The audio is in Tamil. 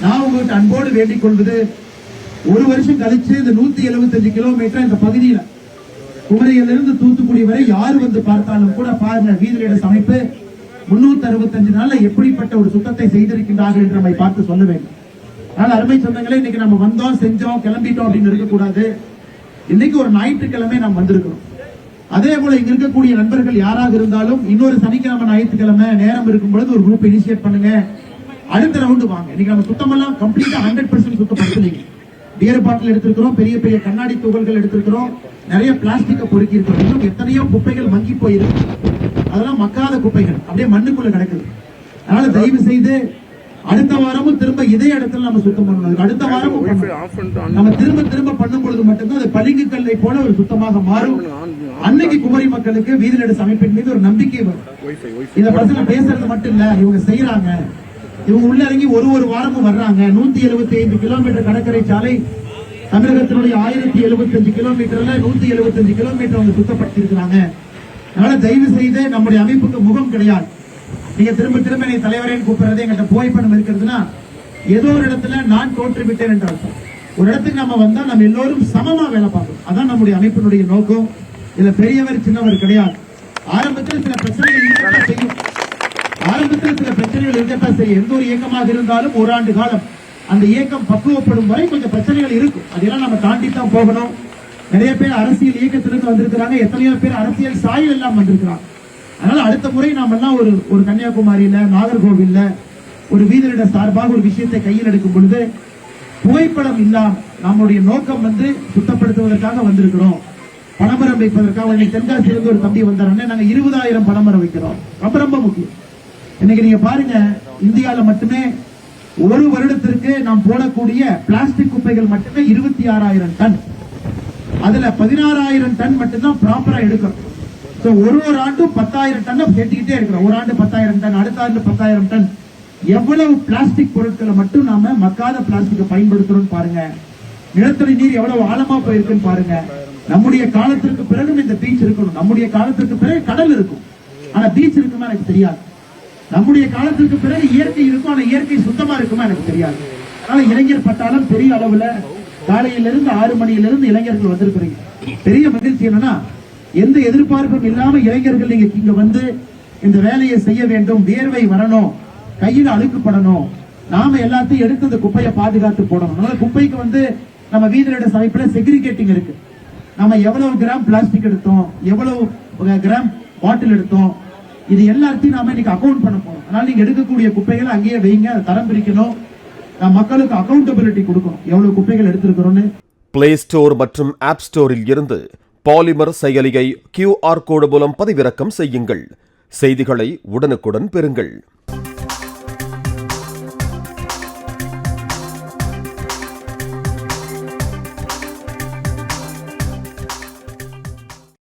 நான் உங்ககிட்ட அன்போடு வேண்டிக் கொள்வது, ஒரு வருஷம் கழிச்சு இந்த 175 கிலோமீட்டர் இந்த பகுதியில குமரியிலிருந்து தூத்துக்குடி வரை யாரு வந்து பார்த்தாலும் கூட பாருங்க, வீதியிட அமைப்பு 365 நாள்ல எப்படிப்பட்ட ஒரு சுத்தத்தை செய்திருக்கின்றார்கள் என்று நம்மை பார்த்து சொல்ல வேண்டும். அதனால அருமை சொந்தங்களே, இன்னைக்கு நம்ம வந்தோம், செஞ்சோம், கிளம்பிட்டோம் அப்படின்னு இருக்கக்கூடாது. இன்னைக்கு ஒரு ஞாயிற்றுக்கிழமை நாம் வந்திருக்கிறோம். அதே போல இங்க இருக்கக்கூடிய நண்பர்கள் யாராக இருந்தாலும் இன்னொரு சனிக்கிழமை ஞாயிற்றுக்கிழமை நேரம் இருக்கும் பொழுது ஒரு குரூப் இனிஷியேட் பண்ணுங்க, அடுத்த ரவுண்டு வாங்க. இன்னைக்கு நம்ம சுத்தமெல்லாம் கம்ப்ளீட்டா 100% சுத்தப்படுத்தலீங்க. பியர் பாட்டில் எடுத்திருக்கிறோம், பெரிய பெரிய கண்ணாடி துகள்கள் எடுத்திருக்கிறோம், நிறைய பிளாஸ்டிக்கை பொறுக்கி இருக்கிறோம். இன்னும் எத்தனையோ குப்பைகள் மங்கி போயிருக்கு, அதெல்லாம் மக்காத குப்பைகள் அப்படியே மண்ணுக்குள்ள கிடக்குது. அதனால தயவு செய்து அடுத்த வாரமும் திரும்ப இதே இடத்துல நம்ம சுத்தம் பண்ணணும். அடுத்த வாரமும் நம்ம திரும்ப திரும்ப பண்ணும் பொழுது மட்டும்தான் அது பளிங்கு கல்லை போல ஒரு சுத்தமாக மாறும். அன்னைக்கு குமரி மக்களுக்கு வீதிநெடு அமைப்பின் மீது ஒரு நம்பிக்கை வரும். இந்த பசங்க பேசுறது மட்டும் இல்ல, இவங்க செய்யறாங்க, இவங்க உள்ள இறங்கி ஒரு வாரமும் வர்றாங்க. 175 கிலோமீட்டர் கடற்கரை சாலை தமிழகத்தினுடைய 1075 கிலோமீட்டர்ல 175 கிலோமீட்டர் அவங்க சுத்தப்படுத்தி இருக்கிறாங்க. அதனால தயவு செய்து நம்முடைய அமைப்புக்கு முகம் கிடையாது. நீங்க திரும்ப திரும்ப நீ தலைவரேன்னு கூப்பிடுறது, எங்கிட்ட புகைப்படம் இருக்கிறதுனா ஏதோ ஒரு இடத்துல நான் தோற்றுவிட்டேன் என்ற அர்த்தம். ஒரு இடத்துக்கு நம்ம வந்தா நம்ம எல்லோரும் சமமா வேலை பார்க்கணும். அதான் நம்முடைய அமைப்பினுடைய நோக்கம். இதுல பெரியவர் சின்னவர் கிடையாது. ஆரம்பத்தில் சில பிரச்சனைகள் இருக்கத்தான் செய்யும். எந்த ஒரு இயக்கமாக இருந்தாலும் ஓராண்டு காலம் அந்த இயக்கம் பக்குவப்படும் வரை கொஞ்சம் பிரச்சனைகள் இருக்கும். அதெல்லாம் நம்ம தாண்டி தான் போகணும். நிறைய பேர் அரசியல் இயக்கத்திலிருந்து வந்திருக்கிறாங்க, எத்தனையோ பேர் அரசியல் சாயல் எல்லாம் வந்திருக்கிறாங்க. அதனால அடுத்த முறை நாம எல்லாம் ஒரு கன்னியாகுமரியில, நாகர்கோவில்ல ஒரு வீதியிட சார்பாக ஒரு விஷயத்தை கையில் எடுக்கும் பொழுது புகைப்படம் இல்லாம நம்முடைய நோக்கம் சுத்தப்படுத்துவதற்காக வந்திருக்கிறோம், பணமரம் வைப்பதற்காக. தென்காசியிலிருந்து ஒரு தம்பி வந்தாருன்னா நாங்க 20,000 பணமரம் வைக்கிறோம். ரொம்ப ரொம்ப முக்கியம். இன்னைக்கு நீங்க பாருங்க, இந்தியாவில மட்டுமே ஒரு வருடத்திற்கு நாம் போடக்கூடிய பிளாஸ்டிக் குப்பைகள் மட்டுமே 26,000 டன். அதுல 16,000 டன் மட்டும்தான் ப்ராப்பரா எடுக்கிறோம். ஒரு ஆண்டும் 10,000 டன் சேர்த்துக்கிட்டே இருக்கிறோம். ஒரு ஆண்டு 10,000 டன், அடுத்த ஆண்டு 10,000 டன். எவ்வளவு பிளாஸ்டிக் பொருட்களை மட்டும் நாம மக்காத பிளாஸ்டிக்கை பயன்படுத்துறோம் பாருங்க. நிலத்தடி நீர் எவ்வளவு ஆழமா போயிருக்குன்னு பாருங்க. நம்முடைய காலத்திற்கு பிறகு இந்த பீச் இருக்கணும், நம்முடைய காலத்திற்கு பிறகு கடல் இருக்கும், ஆனா பீச் இருக்குமா எனக்கு தெரியாது. நம்முடைய காலத்திற்கு பிறகு இயற்கை இருக்கும், ஆனா இயற்கை சுத்தமா இருக்குமா எனக்கு தெரியாது. அதனால இளைஞர் பட்டாளம் பெரிய அளவுல காலையிலிருந்து 6 மணியிலிருந்து இளைஞர்கள் வந்திருக்கிறீங்க. பெரிய மகிழ்ச்சி என்னன்னா, எந்த எதிர்பார்ப்பும் இல்லாம இளைஞர்கள் நீங்க இங்க வந்து இந்த வேலையை செய்ய வேண்டும், வேர்வை வரணும், கையில் அழுக்குப்படணும், நாம எல்லாத்தையும் எடுத்து இந்த குப்பையை பாதுகாத்து போடணும். அதனால குப்பைக்கு நம்ம வீதியிட அமைப்புல செக்ரிகேட்டிங் இருக்கு. நம்ம எவ்வளவு கிராம் பிளாஸ்டிக் எடுத்தோம், எவ்வளவு கிராம் பாட்டில் எடுத்தோம், இது எல்லாத்தையும் நாம இன்னைக்கு அக்கௌண்ட் பண்ண போறோம். அதனால நீங்க எடுக்கக்கூடிய குப்பைகளை அங்கேயே வைங்க, அதை தரம் பிரிக்கணும், மக்களுக்கு அக்கௌண்டபிலிட்டி கொடுக்கணும், எவ்வளவு குப்பைகள் எடுத்திருக்கிறோம்னு. பிளே ஸ்டோர் மற்றும் ஆப் ஸ்டோரில் இருந்து பாலிமர் செயலியை QR கோடு மூலம் பதிவிறக்கம் செய்யுங்கள். செய்திகளை உடனுக்குடன் பெறுங்கள்.